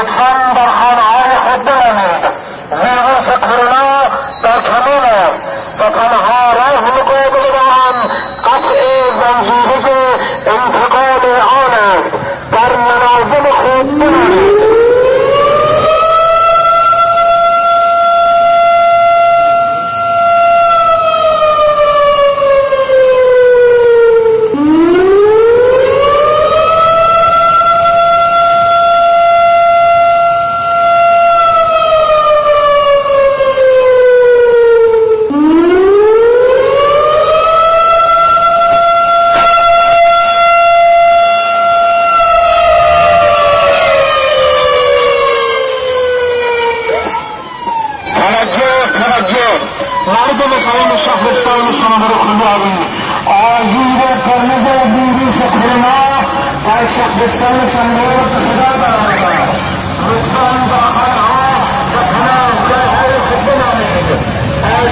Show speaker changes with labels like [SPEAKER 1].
[SPEAKER 1] لطفا در خانه‌های خود بمانید. ویروس کرونا در کمین است و تنها راه مقابله با آن قطع زنجیره انتقال آن است. در منازل خود بمانید. مردم قوم شهرستان شما رو خداوند آژیر قرمز ویروس کرونا در شهرستان شما رو به خدا برآورد.